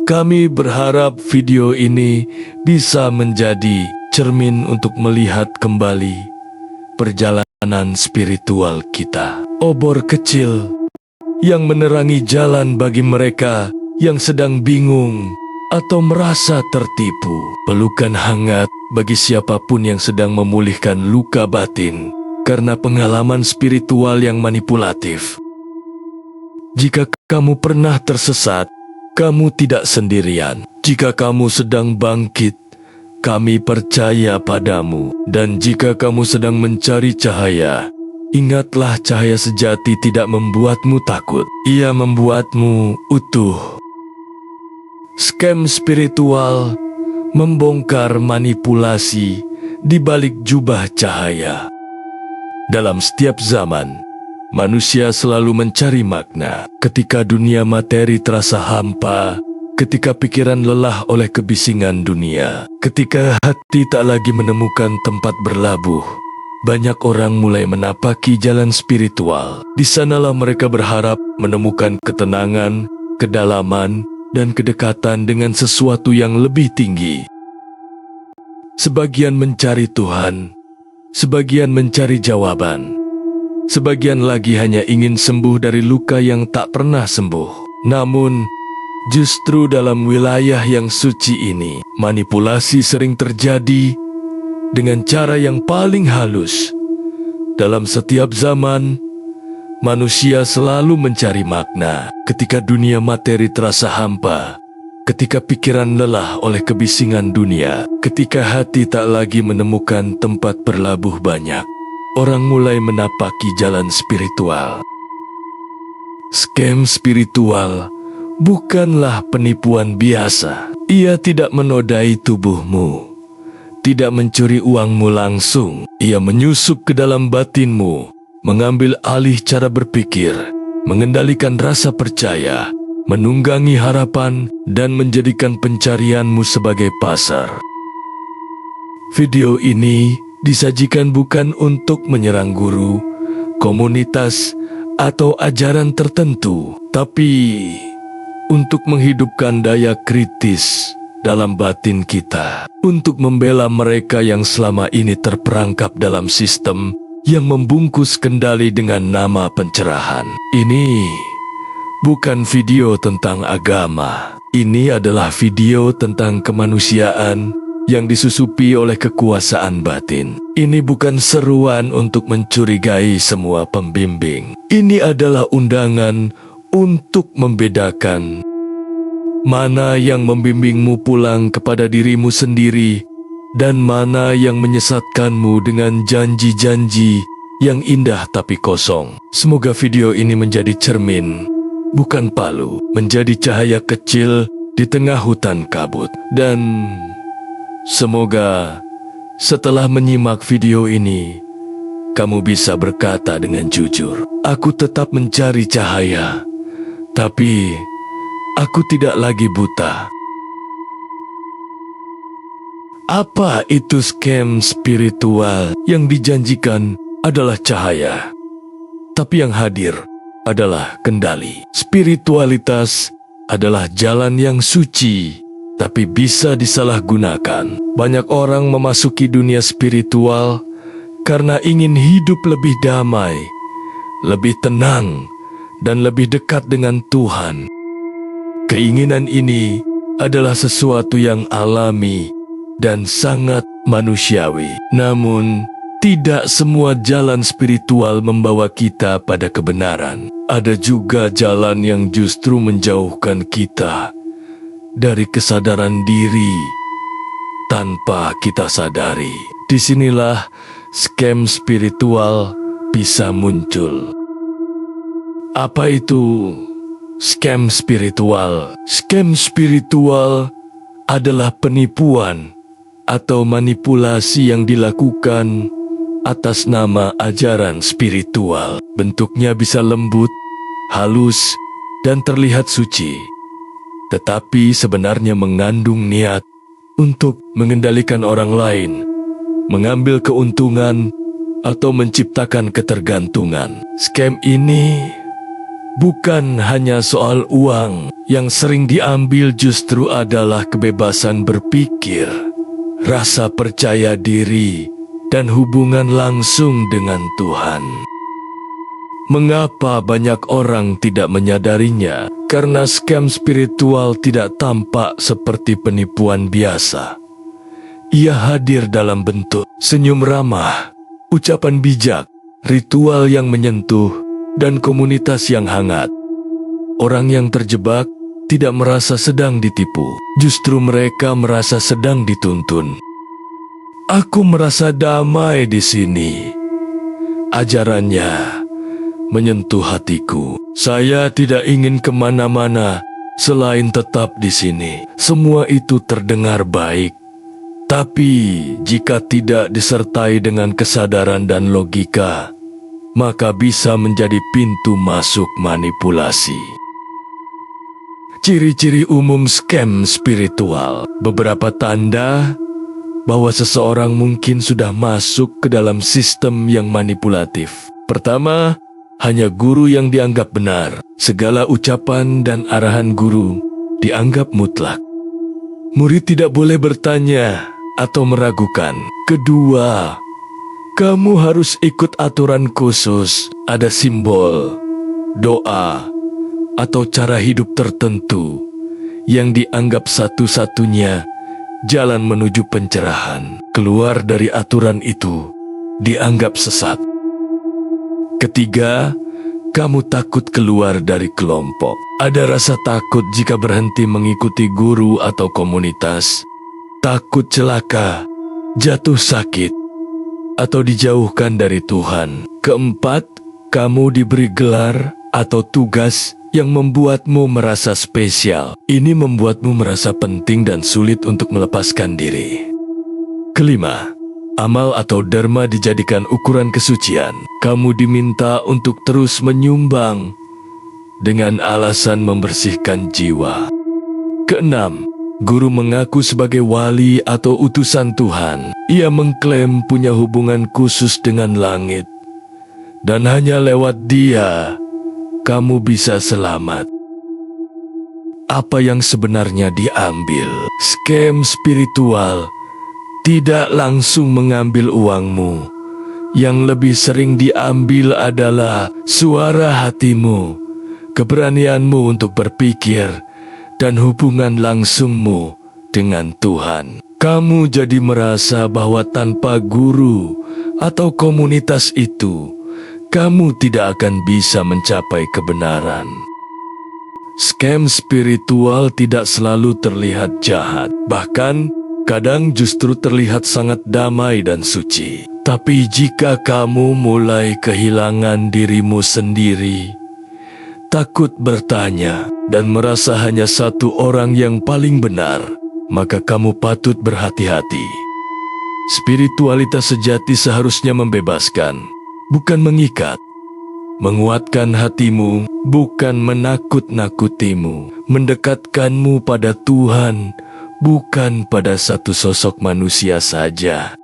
Kami berharap video ini bisa menjadi cermin untuk melihat kembali perjalanan spiritual kita. Obor kecil yang menerangi jalan bagi mereka yang sedang bingung atau merasa tertipu. Pelukan hangat bagi siapapun yang sedang memulihkan luka batin karena pengalaman spiritual yang manipulatif. Jika kamu pernah tersesat, kamu tidak sendirian. Jika kamu sedang bangkit, kami percaya padamu. Dan jika kamu sedang mencari cahaya, ingatlah cahaya sejati tidak membuatmu takut. Ia membuatmu utuh. Scam spiritual membongkar manipulasi di balik jubah cahaya. Dalam setiap zaman, manusia selalu mencari makna. Ketika dunia materi terasa hampa, ketika pikiran lelah oleh kebisingan dunia, ketika hati tak lagi menemukan tempat berlabuh, banyak orang mulai menapaki jalan spiritual. Di sanalah mereka berharap menemukan ketenangan, kedalaman, dan kedekatan dengan sesuatu yang lebih tinggi. Sebagian mencari Tuhan, sebagian mencari jawaban, sebagian lagi hanya ingin sembuh dari luka yang tak pernah sembuh. Namun, justru dalam wilayah yang suci ini, manipulasi sering terjadi dengan cara yang paling halus. Dalam setiap zaman, manusia selalu mencari makna. Ketika dunia materi terasa hampa, ketika pikiran lelah oleh kebisingan dunia, ketika hati tak lagi menemukan tempat berlabuh banyak, orang mulai menapaki jalan spiritual. Scam spiritual bukanlah penipuan biasa. Ia tidak menodai tubuhmu, tidak mencuri uangmu langsung. Ia menyusup ke dalam batinmu, mengambil alih cara berpikir, mengendalikan rasa percaya, menunggangi harapan, dan menjadikan pencarianmu sebagai pasar. Video ini disajikan bukan untuk menyerang guru, komunitas, atau ajaran tertentu, tapi untuk menghidupkan daya kritis dalam batin kita, untuk membela mereka yang selama ini terperangkap dalam sistem yang membungkus kendali dengan nama pencerahan. Ini bukan video tentang agama. Ini adalah video tentang kemanusiaan yang disusupi oleh kekuasaan batin. Ini bukan seruan untuk mencurigai semua pembimbing. Ini adalah undangan untuk membedakan mana yang membimbingmu pulang kepada dirimu sendiri dan mana yang menyesatkanmu dengan janji-janji yang indah tapi kosong. Semoga video ini menjadi cermin, bukan palu, menjadi cahaya kecil di tengah hutan kabut. Dan semoga setelah menyimak video ini, kamu bisa berkata dengan jujur, aku tetap mencari cahaya, tapi aku tidak lagi buta. Apa itu scam spiritual? Yang dijanjikan adalah cahaya, tapi yang hadir adalah kendali. Spiritualitas adalah jalan yang suci, tapi bisa disalahgunakan. Banyak orang memasuki dunia spiritual karena ingin hidup lebih damai, lebih tenang, dan lebih dekat dengan Tuhan. Keinginan ini adalah sesuatu yang alami dan sangat manusiawi. Namun, tidak semua jalan spiritual membawa kita pada kebenaran. Ada juga jalan yang justru menjauhkan kita dari kesadaran diri tanpa kita sadari. Disinilah scam spiritual bisa muncul. Apa itu scam spiritual? Scam spiritual adalah penipuan atau manipulasi yang dilakukan atas nama ajaran spiritual. Bentuknya bisa lembut, halus, dan terlihat suci, tetapi sebenarnya mengandung niat untuk mengendalikan orang lain, mengambil keuntungan, atau menciptakan ketergantungan. Scam ini bukan hanya soal uang. Yang sering diambil justru adalah kebebasan berpikir, rasa percaya diri, dan hubungan langsung dengan Tuhan. Mengapa banyak orang tidak menyadarinya? Karena scam spiritual tidak tampak seperti penipuan biasa. Ia hadir dalam bentuk senyum ramah, ucapan bijak, ritual yang menyentuh, dan komunitas yang hangat. Orang yang terjebak tidak merasa sedang ditipu, justru mereka merasa sedang dituntun. Aku merasa damai di sini. Ajarannya menyentuh hatiku. Saya tidak ingin kemana-mana selain tetap di sini. Semua itu terdengar baik. Tapi jika tidak disertai dengan kesadaran dan logika, maka bisa menjadi pintu masuk manipulasi. Ciri-ciri umum scam spiritual. Beberapa tanda bahwa seseorang mungkin sudah masuk ke dalam sistem yang manipulatif. Pertama, hanya guru yang dianggap benar. Segala ucapan dan arahan guru dianggap mutlak. Murid tidak boleh bertanya atau meragukan. Kedua, kamu harus ikut aturan khusus. Ada simbol, doa, atau cara hidup tertentu yang dianggap satu-satunya jalan menuju pencerahan. Keluar dari aturan itu dianggap sesat. Ketiga, kamu takut keluar dari kelompok. Ada rasa takut jika berhenti mengikuti guru atau komunitas. Takut celaka, jatuh sakit, atau dijauhkan dari Tuhan. Keempat, kamu diberi gelar atau tugas yang membuatmu merasa spesial. Ini membuatmu merasa penting dan sulit untuk melepaskan diri. Kelima, amal atau dharma dijadikan ukuran kesucian. Kamu diminta untuk terus menyumbang dengan alasan membersihkan jiwa. Keenam, guru mengaku sebagai wali atau utusan Tuhan. Ia mengklaim punya hubungan khusus dengan langit. Dan hanya lewat dia, kamu bisa selamat. Apa yang sebenarnya diambil? Scam spiritual tidak langsung mengambil uangmu. Yang lebih sering diambil adalah suara hatimu, keberanianmu untuk berpikir, dan hubungan langsungmu dengan Tuhan. Kamu jadi merasa bahwa tanpa guru atau komunitas itu, kamu tidak akan bisa mencapai kebenaran. Scam spiritual tidak selalu terlihat jahat, bahkan kadang justru terlihat sangat damai dan suci. Tapi jika kamu mulai kehilangan dirimu sendiri, takut bertanya, dan merasa hanya satu orang yang paling benar, maka kamu patut berhati-hati. Spiritualitas sejati seharusnya membebaskan, bukan mengikat. Menguatkan hatimu, bukan menakut-nakutimu. Mendekatkanmu pada Tuhan, bukan pada satu sosok manusia saja.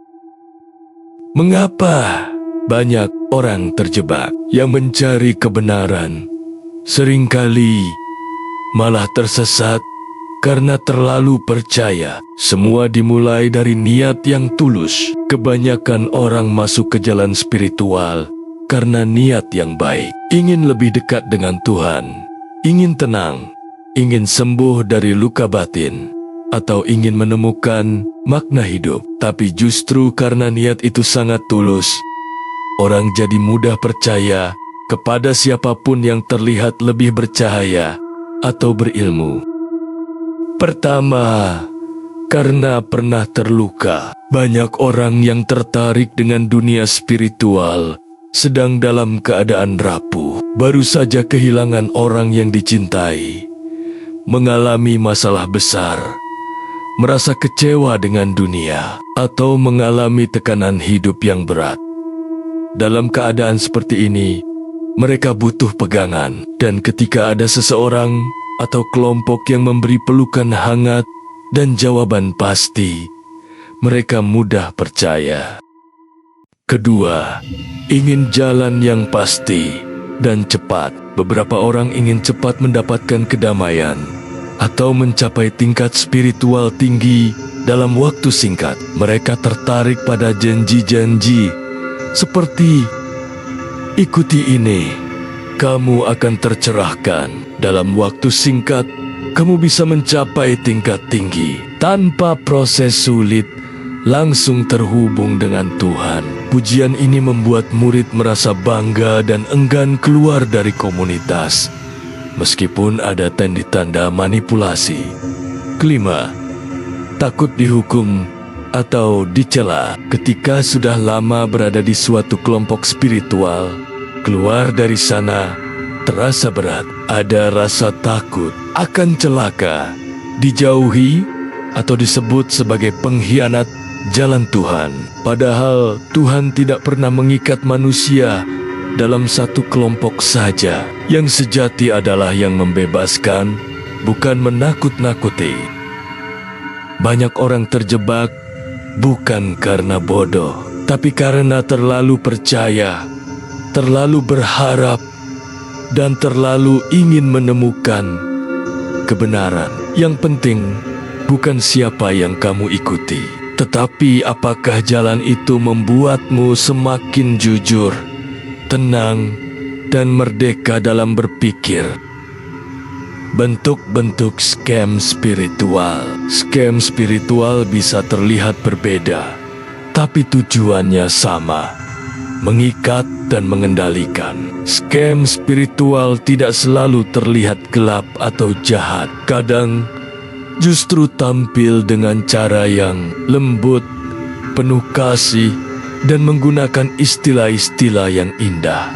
Mengapa banyak orang terjebak yang mencari kebenaran? Seringkali malah tersesat karena terlalu percaya. Semua dimulai dari niat yang tulus. Kebanyakan orang masuk ke jalan spiritual karena niat yang baik. Ingin lebih dekat dengan Tuhan, ingin tenang, ingin sembuh dari luka batin, atau ingin menemukan makna hidup. Tapi justru karena niat itu sangat tulus, orang jadi mudah percaya kepada siapapun yang terlihat lebih bercahaya atau berilmu. Pertama, karena pernah terluka. Banyak orang yang tertarik dengan dunia spiritual sedang dalam keadaan rapuh, baru saja kehilangan orang yang dicintai, mengalami masalah besar, merasa kecewa dengan dunia, atau mengalami tekanan hidup yang berat. Dalam keadaan seperti ini, mereka butuh pegangan, dan ketika ada seseorang atau kelompok yang memberi pelukan hangat dan jawaban pasti, mereka mudah percaya. Kedua, ingin jalan yang pasti. dan cepat. Beberapa orang ingin cepat mendapatkan kedamaian atau mencapai tingkat spiritual tinggi dalam waktu singkat. Mereka tertarik pada janji-janji seperti, ikuti ini, kamu akan tercerahkan. Dalam waktu singkat, kamu bisa mencapai tingkat tinggi tanpa proses sulit, langsung terhubung dengan Tuhan. Pujian ini membuat murid merasa bangga dan enggan keluar dari komunitas, meskipun ada tanda-tanda manipulasi. Kelima, takut dihukum atau dicela. Ketika sudah lama berada di suatu kelompok spiritual, keluar dari sana terasa berat. Ada rasa takut akan celaka, dijauhi, atau disebut sebagai pengkhianat jalan Tuhan. Padahal Tuhan tidak pernah mengikat manusia dalam satu kelompok saja. Yang sejati adalah yang membebaskan, bukan menakut-nakuti. Banyak orang terjebak bukan karena bodoh, tapi karena terlalu percaya, terlalu berharap, dan terlalu ingin menemukan kebenaran. Yang penting bukan siapa yang kamu ikuti, tetapi apakah jalan itu membuatmu semakin jujur, tenang, dan merdeka dalam berpikir. Bentuk-bentuk scam spiritual. Scam spiritual bisa terlihat berbeda, tapi tujuannya sama: mengikat dan mengendalikan. Scam spiritual tidak selalu terlihat gelap atau jahat. Kadang justru tampil dengan cara yang lembut, penuh kasih, dan menggunakan istilah-istilah yang indah.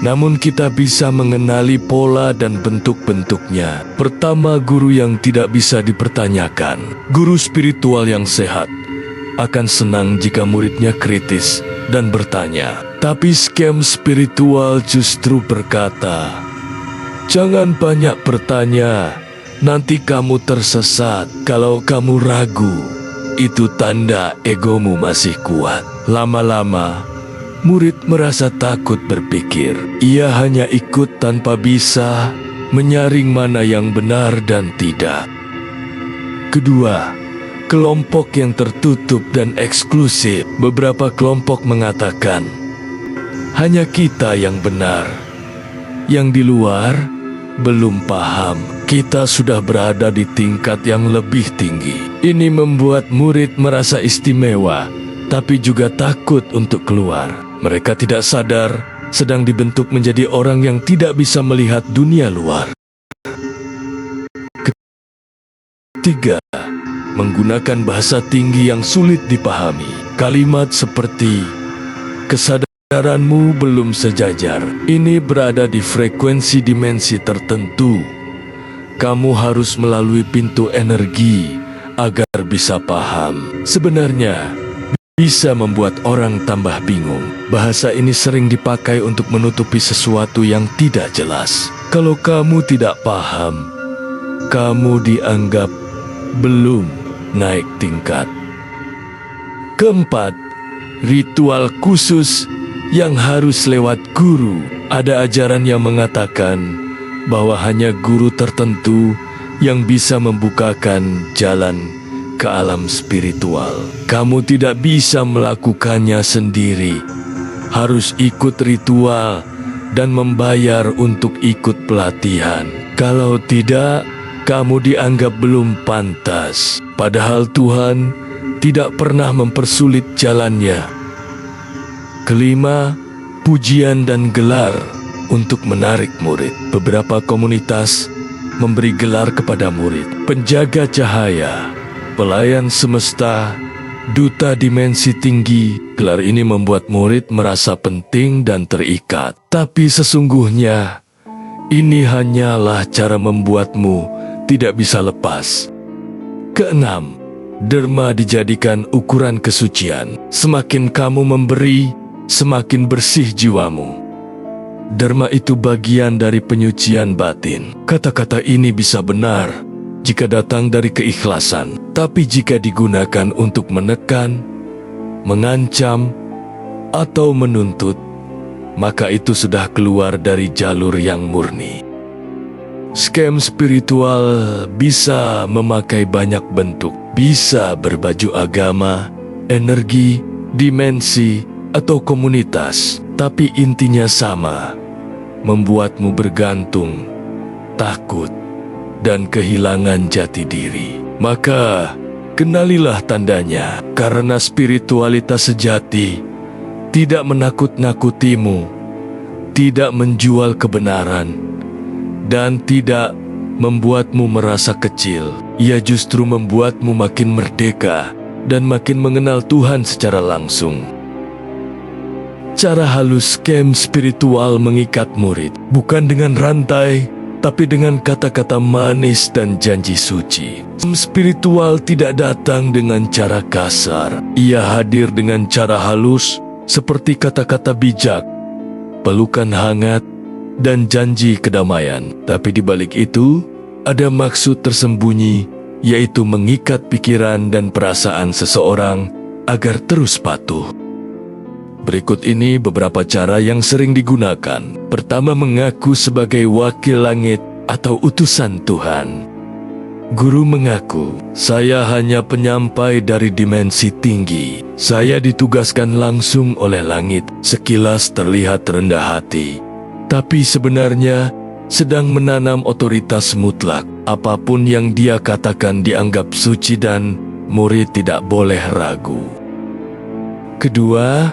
Namun kita bisa mengenali pola dan bentuk-bentuknya. Pertama, guru yang tidak bisa dipertanyakan. Guru spiritual yang sehat akan senang jika muridnya kritis dan bertanya. Tapi scam spiritual justru berkata, jangan banyak bertanya, nanti kamu tersesat. Kalau kamu ragu, itu tanda egomu masih kuat. Lama-lama, murid merasa takut berpikir. Ia hanya ikut tanpa bisa menyaring mana yang benar dan tidak. Kedua, kelompok yang tertutup dan eksklusif. Beberapa kelompok mengatakan, hanya kita yang benar. Yang di luar belum paham. Kita sudah berada di tingkat yang lebih tinggi. Ini membuat murid merasa istimewa, tapi juga takut untuk keluar. Mereka tidak sadar sedang dibentuk menjadi orang yang tidak bisa melihat dunia luar. Ketiga, menggunakan bahasa tinggi yang sulit dipahami. Kalimat seperti, kesadaranmu belum sejajar. Ini berada di frekuensi dimensi tertentu. Kamu harus melalui pintu energi agar bisa paham. Sebenarnya, bisa membuat orang tambah bingung. Bahasa ini sering dipakai untuk menutupi sesuatu yang tidak jelas. Kalau kamu tidak paham, kamu dianggap belum naik tingkat. Keempat, ritual khusus yang harus lewat guru. Ada ajaran yang mengatakan bahwa hanya guru tertentu yang bisa membukakan jalan ke alam spiritual. Kamu tidak bisa melakukannya sendiri. Harus ikut ritual dan membayar untuk ikut pelatihan. Kalau tidak, kamu dianggap belum pantas. Padahal Tuhan tidak pernah mempersulit jalannya. Kelima, pujian dan gelar untuk menarik murid. Beberapa komunitas memberi gelar kepada murid: penjaga cahaya, pelayan semesta, duta dimensi tinggi. Gelar ini membuat murid merasa penting dan terikat. Tapi sesungguhnya, ini hanyalah cara membuatmu tidak bisa lepas. Keenam, derma dijadikan ukuran kesucian. Semakin kamu memberi, semakin bersih jiwamu. Derma itu bagian dari penyucian batin. Kata-kata ini bisa benar jika datang dari keikhlasan, tapi jika digunakan untuk menekan, mengancam, atau menuntut, maka itu sudah keluar dari jalur yang murni. Scam spiritual bisa memakai banyak bentuk, bisa berbaju agama, energi, dimensi, atau komunitas, tapi intinya sama, membuatmu bergantung, takut, dan kehilangan jati diri. Maka, kenalilah tandanya, karena spiritualitas sejati tidak menakut-nakutimu, tidak menjual kebenaran, dan tidak membuatmu merasa kecil. Ia justru membuatmu makin merdeka dan makin mengenal Tuhan secara langsung. Cara halus scam spiritual mengikat murid, bukan dengan rantai, tapi dengan kata-kata manis dan janji suci. Scam spiritual tidak datang dengan cara kasar. Ia hadir dengan cara halus, seperti kata-kata bijak, pelukan hangat, dan janji kedamaian. Tapi di balik itu, ada maksud tersembunyi, yaitu mengikat pikiran dan perasaan seseorang agar terus patuh. Berikut ini beberapa cara yang sering digunakan. Pertama, mengaku sebagai wakil langit atau utusan Tuhan. Guru mengaku, "Saya hanya penyampai dari dimensi tinggi. Saya ditugaskan langsung oleh langit." Sekilas terlihat rendah hati, tapi sebenarnya sedang menanam otoritas mutlak. Apapun yang dia katakan dianggap suci dan murid tidak boleh ragu. Kedua,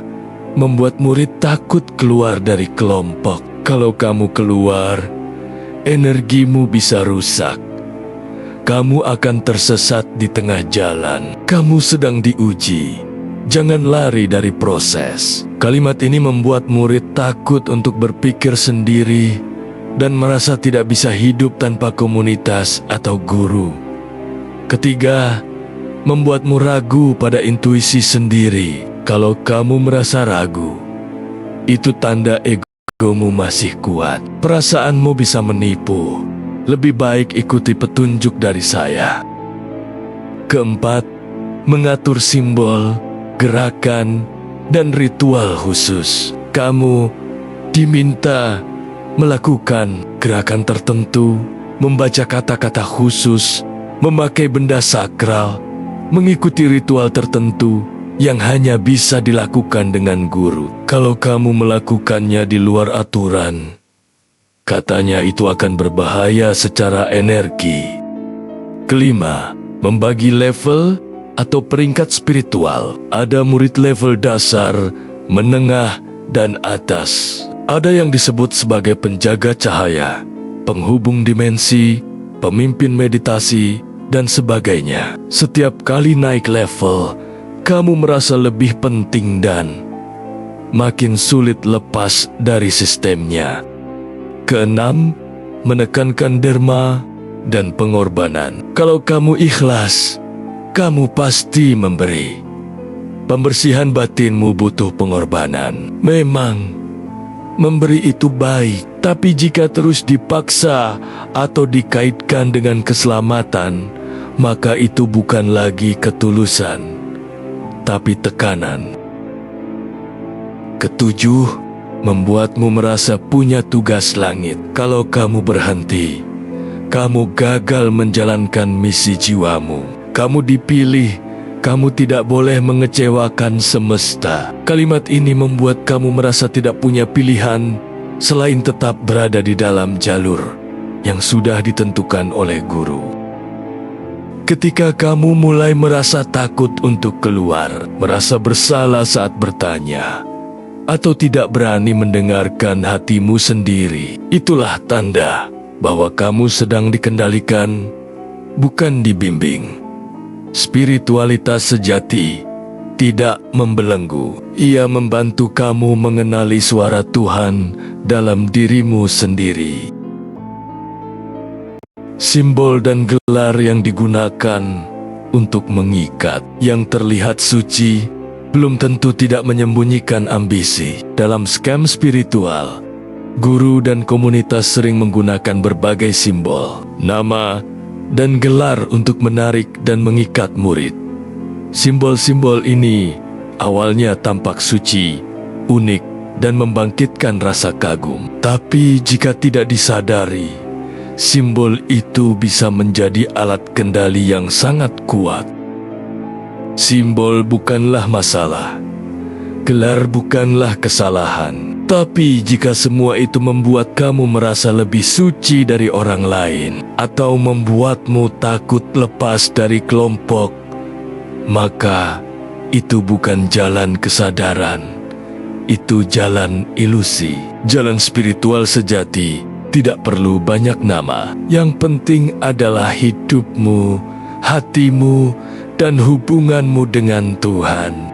membuat murid takut keluar dari kelompok. Kalau kamu keluar, energimu bisa rusak. Kamu akan tersesat di tengah jalan. Kamu sedang diuji. Jangan lari dari proses. Kalimat ini membuat murid takut untuk berpikir sendiri dan merasa tidak bisa hidup tanpa komunitas atau guru. Ketiga, membuatmu ragu pada intuisi sendiri. Kalau kamu merasa ragu, itu tanda egomu masih kuat. Perasaanmu bisa menipu. Lebih baik ikuti petunjuk dari saya. Keempat, mengatur simbol, gerakan, dan ritual khusus. Kamu diminta melakukan gerakan tertentu, membaca kata-kata khusus, memakai benda sakral, mengikuti ritual tertentu yang hanya bisa dilakukan dengan guru. Kalau kamu melakukannya di luar aturan, katanya itu akan berbahaya secara energi. Kelima, membagi level atau peringkat spiritual. Ada murid level dasar, menengah, dan atas. Ada yang disebut sebagai penjaga cahaya, penghubung dimensi, pemimpin meditasi, dan sebagainya. Setiap kali naik level, kamu merasa lebih penting dan makin sulit lepas dari sistemnya. Keenam, menekankan derma dan pengorbanan. Kalau kamu ikhlas, kamu pasti memberi. Pembersihan batinmu butuh pengorbanan. Memang, memberi itu baik, tapi jika terus dipaksa atau dikaitkan dengan keselamatan, maka itu bukan lagi ketulusan, tapi tekanan. Ketujuh, membuatmu merasa punya tugas langit. Kalau kamu berhenti, kamu gagal menjalankan misi jiwamu. Kamu dipilih, kamu tidak boleh mengecewakan semesta. Kalimat ini membuat kamu merasa tidak punya pilihan selain tetap berada di dalam jalur yang sudah ditentukan oleh guru. Ketika kamu mulai merasa takut untuk keluar, merasa bersalah saat bertanya, atau tidak berani mendengarkan hatimu sendiri, itulah tanda bahwa kamu sedang dikendalikan, bukan dibimbing. Spiritualitas sejati tidak membelenggu. Ia membantu kamu mengenali suara Tuhan dalam dirimu sendiri. Simbol dan gelar yang digunakan untuk mengikat, yang terlihat suci, belum tentu tidak menyembunyikan ambisi. Dalam scam spiritual, guru dan komunitas sering menggunakan berbagai simbol, nama, dan gelar untuk menarik dan mengikat murid. Simbol-simbol ini awalnya tampak suci, unik, dan membangkitkan rasa kagum. Tapi jika tidak disadari, simbol itu bisa menjadi alat kendali yang sangat kuat. Simbol bukanlah masalah, gelar bukanlah kesalahan. Tapi jika semua itu membuat kamu merasa lebih suci dari orang lain, atau membuatmu takut lepas dari kelompok, maka itu bukan jalan kesadaran, itu jalan ilusi. Jalan spiritual sejati tidak perlu banyak nama. Yang penting adalah hidupmu, hatimu, dan hubunganmu dengan Tuhan.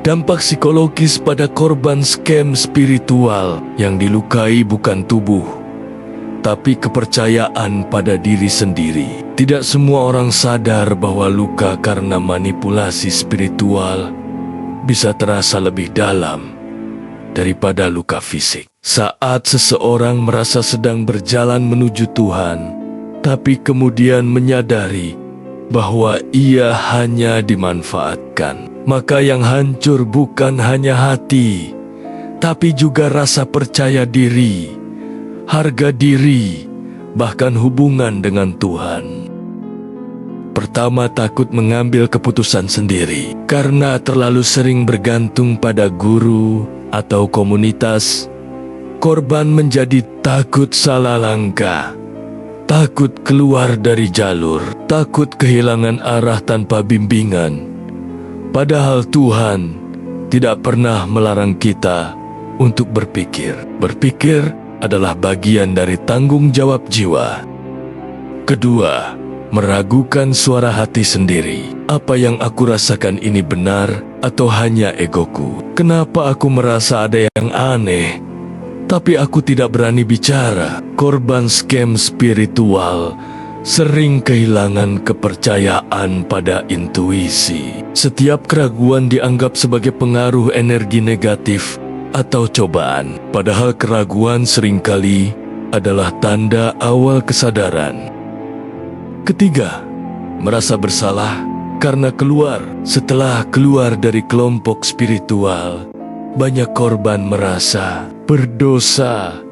Dampak psikologis pada korban scam spiritual yang dilukai bukan tubuh, tapi kepercayaan pada diri sendiri. Tidak semua orang sadar bahwa luka karena manipulasi spiritual bisa terasa lebih dalam daripada luka fisik. Saat seseorang merasa sedang berjalan menuju Tuhan, tapi kemudian menyadari bahwa ia hanya dimanfaatkan, maka yang hancur bukan hanya hati, tapi juga rasa percaya diri, harga diri, bahkan hubungan dengan Tuhan. Pertama, takut mengambil keputusan sendiri. Karena terlalu sering bergantung pada guru atau komunitas, korban menjadi takut salah langkah, takut keluar dari jalur, takut kehilangan arah tanpa bimbingan. Padahal Tuhan tidak pernah melarang kita untuk berpikir. Berpikir adalah bagian dari tanggung jawab jiwa. Kedua, meragukan suara hati sendiri. Apa yang aku rasakan ini benar atau hanya egoku? Kenapa aku merasa ada yang aneh, tapi aku tidak berani bicara? Korban scam spiritual sering kehilangan kepercayaan pada intuisi. Setiap keraguan dianggap sebagai pengaruh energi negatif atau cobaan, padahal keraguan seringkali adalah tanda awal kesadaran. Ketiga, merasa bersalah karena setelah keluar dari kelompok spiritual, banyak korban merasa berdosa,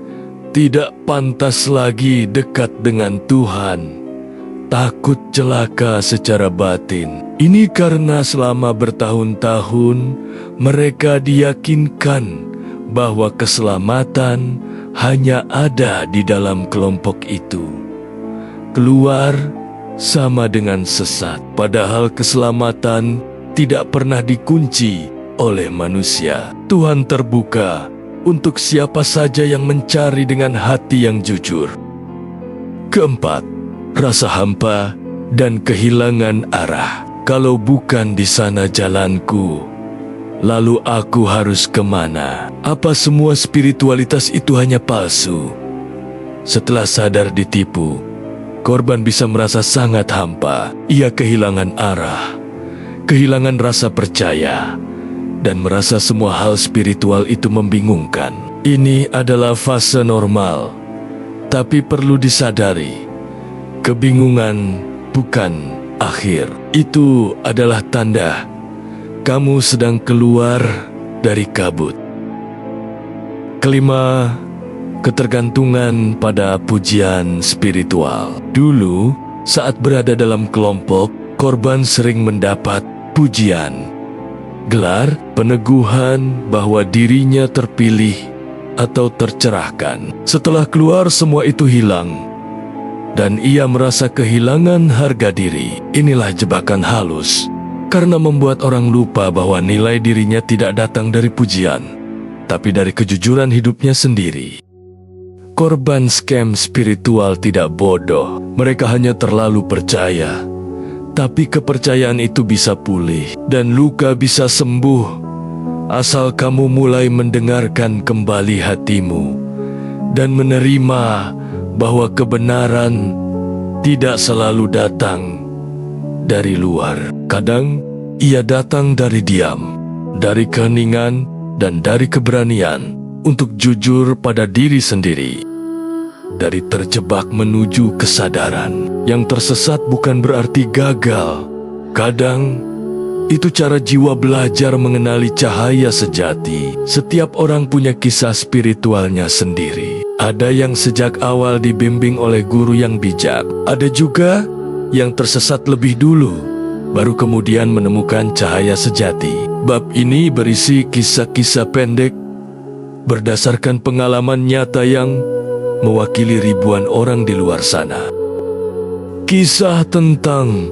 tidak pantas lagi dekat dengan Tuhan, takut celaka secara batin. Ini karena selama bertahun-tahun mereka diyakinkan bahwa keselamatan hanya ada di dalam kelompok itu. Keluar sama dengan sesat, padahal keselamatan tidak pernah dikunci oleh manusia. Tuhan terbuka untuk siapa saja yang mencari dengan hati yang jujur. Keempat, rasa hampa dan kehilangan arah. Kalau bukan di sana jalanku, lalu aku harus kemana? Apa semua spiritualitas itu hanya palsu? Setelah sadar ditipu, korban bisa merasa sangat hampa. Ia kehilangan arah, kehilangan rasa percaya, dan merasa semua hal spiritual itu membingungkan. Ini adalah fase normal, tapi perlu disadari, kebingungan bukan akhir. Itu adalah tanda kamu sedang keluar dari kabut. Kelima, ketergantungan pada pujian spiritual. Dulu, saat berada dalam kelompok, korban sering mendapat pujian, gelar, peneguhan bahwa dirinya terpilih atau tercerahkan. Setelah keluar, semua itu hilang, dan ia merasa kehilangan harga diri. Inilah jebakan halus, karena membuat orang lupa bahwa nilai dirinya tidak datang dari pujian, tapi dari kejujuran hidupnya sendiri. Korban scam spiritual tidak bodoh, mereka hanya terlalu percaya. Tapi kepercayaan itu bisa pulih, dan luka bisa sembuh, asal kamu mulai mendengarkan kembali hatimu, dan menerima bahwa kebenaran tidak selalu datang dari luar. Kadang ia datang dari diam, dari keheningan, dan dari keberanian untuk jujur pada diri sendiri. Dari terjebak menuju kesadaran. Yang tersesat bukan berarti gagal. Kadang Itu cara jiwa belajar mengenali cahaya sejati. Setiap orang punya kisah spiritualnya sendiri. Ada yang sejak awal dibimbing oleh guru yang bijak. Ada juga yang tersesat lebih dulu, baru kemudian menemukan cahaya sejati. Bab ini berisi kisah-kisah pendek berdasarkan pengalaman nyata yang mewakili ribuan orang di luar sana. Kisah tentang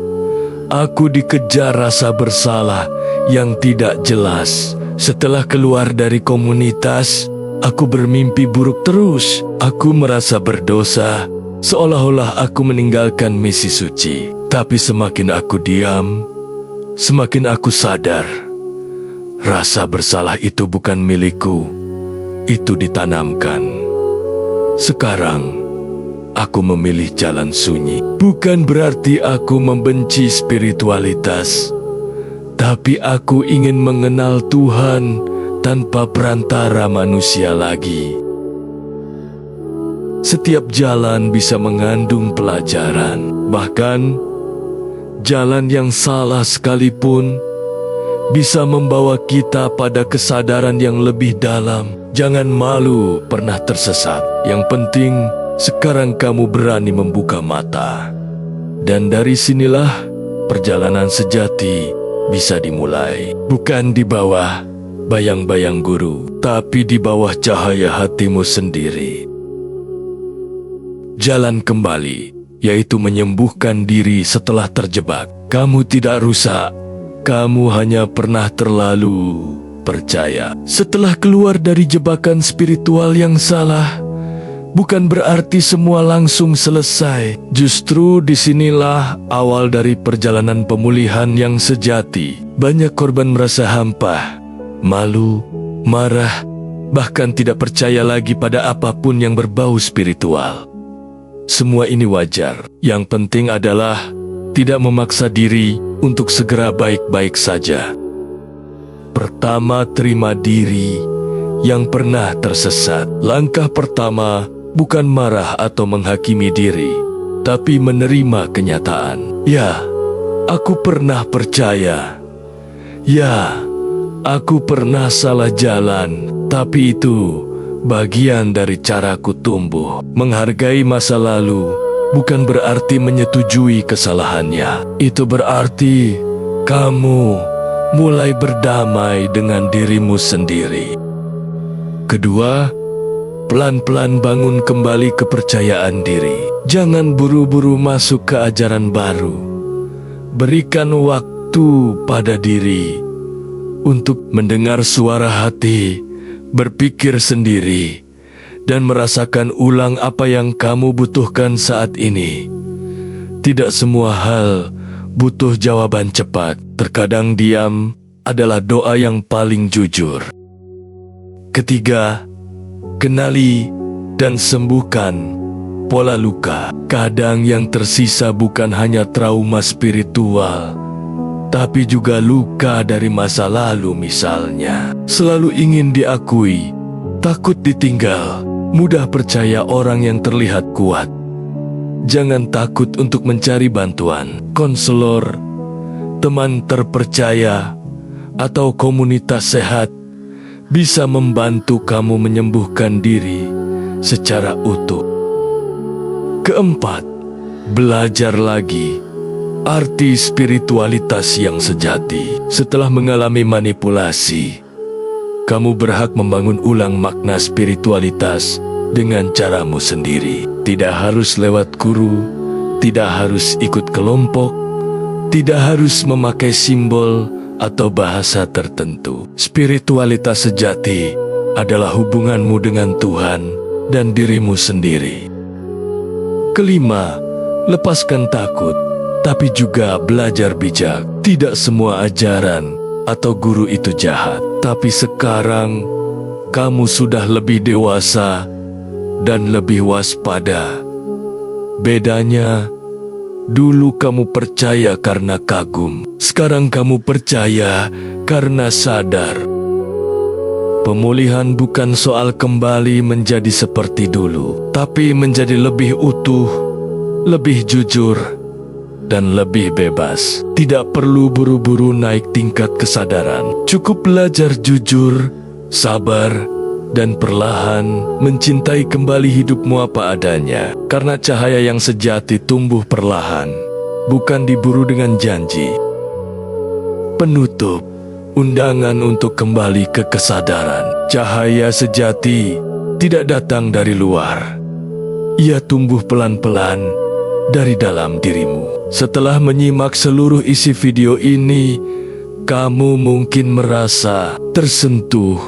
aku dikejar rasa bersalah yang tidak jelas. Setelah keluar dari komunitas, aku bermimpi buruk terus. Aku merasa berdosa, seolah-olah aku meninggalkan misi suci. Tapi semakin aku diam, semakin aku sadar, rasa bersalah itu bukan milikku. Itu ditanamkan. Sekarang, aku memilih jalan sunyi. Bukan berarti aku membenci spiritualitas, tapi aku ingin mengenal Tuhan tanpa perantara manusia lagi. Setiap jalan bisa mengandung pelajaran, bahkan jalan yang salah sekalipun bisa membawa kita pada kesadaran yang lebih dalam. Jangan malu pernah tersesat. Yang penting, sekarang kamu berani membuka mata. Dan dari sinilah perjalanan sejati bisa dimulai. Bukan di bawah bayang-bayang guru, tapi di bawah cahaya hatimu sendiri. Jalan kembali, yaitu menyembuhkan diri setelah terjebak. Kamu tidak rusak, kamu hanya pernah terlalu percaya. Setelah keluar dari jebakan spiritual yang salah, bukan berarti semua langsung selesai. Justru disinilah awal dari perjalanan pemulihan yang sejati. Banyak korban merasa hampa, malu, marah, bahkan tidak percaya lagi pada apapun yang berbau spiritual. Semua ini wajar. Yang penting adalah tidak memaksa diri untuk segera baik-baik saja. Pertama, terima diri yang pernah tersesat. Langkah pertama bukan marah atau menghakimi diri, tapi menerima kenyataan. Ya, aku pernah percaya. Ya, aku pernah salah jalan, tapi itu bagian dari caraku tumbuh. Menghargai masa lalu bukan berarti menyetujui kesalahannya. Itu berarti kamu mulai berdamai dengan dirimu sendiri. Kedua, pelan-pelan bangun kembali kepercayaan diri. Jangan buru-buru masuk ke ajaran baru. Berikan waktu pada diri untuk mendengar suara hati, berpikir sendiri, dan merasakan ulang apa yang kamu butuhkan saat ini. Tidak semua hal butuh jawaban cepat. Terkadang diam adalah doa yang paling jujur. Ketiga, kenali dan sembuhkan pola luka. Kadang yang tersisa bukan hanya trauma spiritual, tapi juga luka dari masa lalu misalnya. Selalu ingin diakui, takut ditinggal, mudah percaya orang yang terlihat kuat. Jangan takut untuk mencari bantuan. Konselor, teman terpercaya, atau komunitas sehat bisa membantu kamu menyembuhkan diri secara utuh. Keempat, belajar lagi arti spiritualitas yang sejati. Setelah mengalami manipulasi, kamu berhak membangun ulang makna spiritualitas dengan caramu sendiri. Tidak harus lewat guru, tidak harus ikut kelompok, tidak harus memakai simbol atau bahasa tertentu. Spiritualitas sejati adalah hubunganmu dengan Tuhan dan dirimu sendiri. Kelima, lepaskan takut, tapi juga belajar bijak. Tidak semua ajaran atau guru itu jahat, tapi sekarang kamu sudah lebih dewasa dan lebih waspada. Bedanya, dulu kamu percaya karena kagum, sekarang kamu percaya karena sadar. Pemulihan bukan soal kembali menjadi seperti dulu, tapi menjadi lebih utuh, lebih jujur, dan lebih bebas. Tidak perlu buru-buru naik tingkat kesadaran. Cukup belajar jujur, sabar, dan perlahan mencintai kembali hidupmu apa adanya. Karena cahaya yang sejati tumbuh perlahan, bukan diburu dengan janji. Penutup, undangan untuk kembali ke kesadaran. Cahaya sejati tidak datang dari luar. Ia tumbuh pelan-pelan dari dalam dirimu. Setelah menyimak seluruh isi video ini, kamu mungkin merasa tersentuh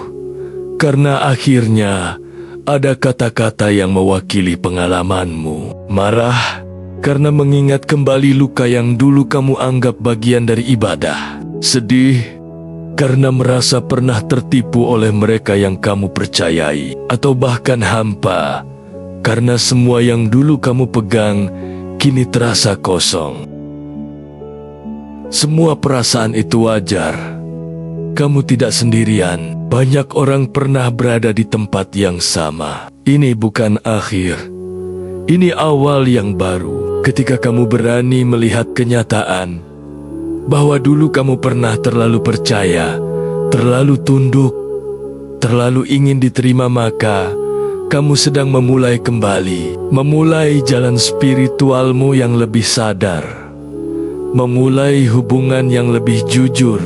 karena akhirnya ada kata-kata yang mewakili pengalamanmu. Marah karena mengingat kembali luka yang dulu kamu anggap bagian dari ibadah. Sedih karena merasa pernah tertipu oleh mereka yang kamu percayai. Atau bahkan hampa karena semua yang dulu kamu pegang kini terasa kosong. Semua perasaan itu wajar. Kamu tidak sendirian. Banyak orang pernah berada di tempat yang sama. Ini bukan akhir. Ini awal yang baru. Ketika kamu berani melihat kenyataan bahwa dulu kamu pernah terlalu percaya, terlalu tunduk, terlalu ingin diterima, maka kamu sedang memulai kembali. Memulai jalan spiritualmu yang lebih sadar. Memulai hubungan yang lebih jujur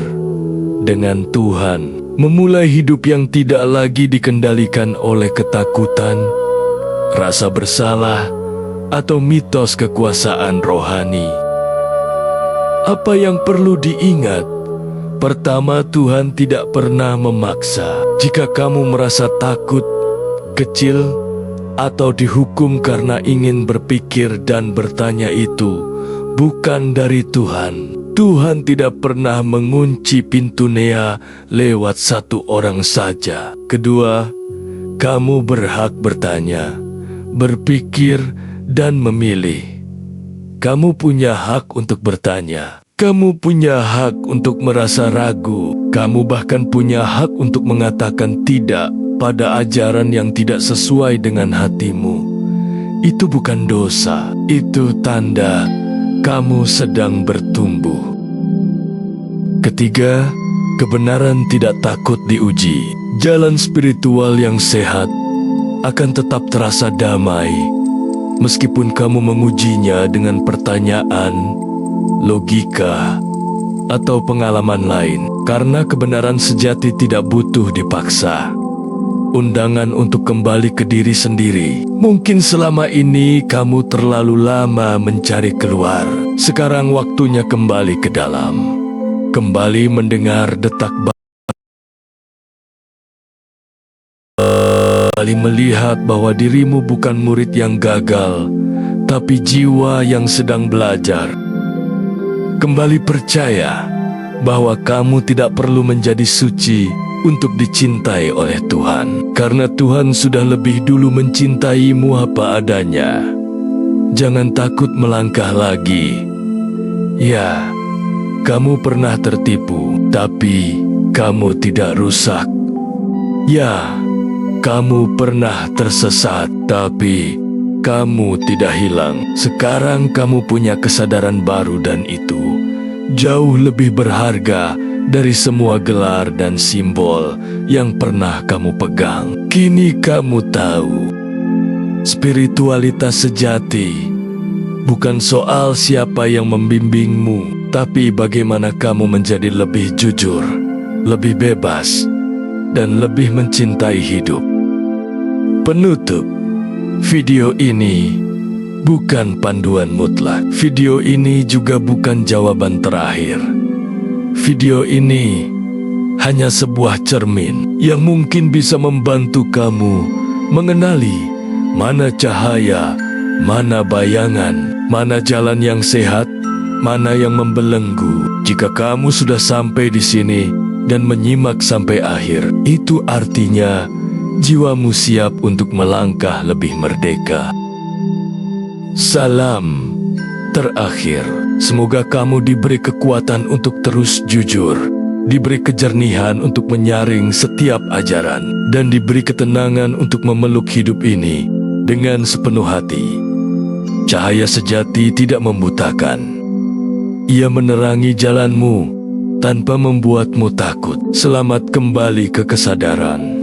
dengan Tuhan. Memulai hidup yang tidak lagi dikendalikan oleh ketakutan, rasa bersalah, atau mitos kekuasaan rohani. Apa yang perlu diingat? Pertama, Tuhan tidak pernah memaksa. Jika kamu merasa takut, kecil, atau dihukum karena ingin berpikir dan bertanya, itu bukan dari Tuhan. Tuhan tidak pernah mengunci pintu Nea lewat satu orang saja. Kedua, kamu berhak bertanya, berpikir, dan memilih. Kamu punya hak untuk bertanya. Kamu punya hak untuk merasa ragu. Kamu bahkan punya hak untuk mengatakan tidak pada ajaran yang tidak sesuai dengan hatimu. Itu bukan dosa. Itu tanda kamu sedang bertumbuh. Ketiga, kebenaran tidak takut diuji. Jalan spiritual yang sehat akan tetap terasa damai meskipun kamu mengujinya dengan pertanyaan, logika, atau pengalaman lain. Karena kebenaran sejati tidak butuh dipaksa. Undangan untuk kembali ke diri sendiri. Mungkin selama ini kamu terlalu lama mencari keluar. Sekarang waktunya kembali ke dalam. Kembali mendengar detak kembali melihat bahwa dirimu bukan murid yang gagal, tapi jiwa yang sedang belajar. Kembali percaya bahwa kamu tidak perlu menjadi suci untuk dicintai oleh Tuhan, karena Tuhan sudah lebih dulu mencintaimu apa adanya. Jangan takut melangkah lagi. Ya, kamu pernah tertipu, tapi kamu tidak rusak. Ya, kamu pernah tersesat, tapi kamu tidak hilang. Sekarang kamu punya kesadaran baru dan itu jauh lebih berharga dari semua gelar dan simbol yang pernah kamu pegang. Kini kamu tahu, spiritualitas sejati bukan soal siapa yang membimbingmu, tapi bagaimana kamu menjadi lebih jujur, lebih bebas, dan lebih mencintai hidup. Penutup, video ini bukan panduan mutlak. Video ini juga bukan jawaban terakhir. Video ini hanya sebuah cermin yang mungkin bisa membantu kamu mengenali mana cahaya, mana bayangan, mana jalan yang sehat, mana yang membelenggu. Jika kamu sudah sampai di sini dan menyimak sampai akhir, itu artinya jiwamu siap untuk melangkah lebih merdeka. Salam terakhir. Semoga kamu diberi kekuatan untuk terus jujur, diberi kejernihan untuk menyaring setiap ajaran, dan diberi ketenangan untuk memeluk hidup ini dengan sepenuh hati. Cahaya sejati tidak membutakan, Ia menerangi jalanmu tanpa membuatmu takut. Selamat kembali ke kesadaran.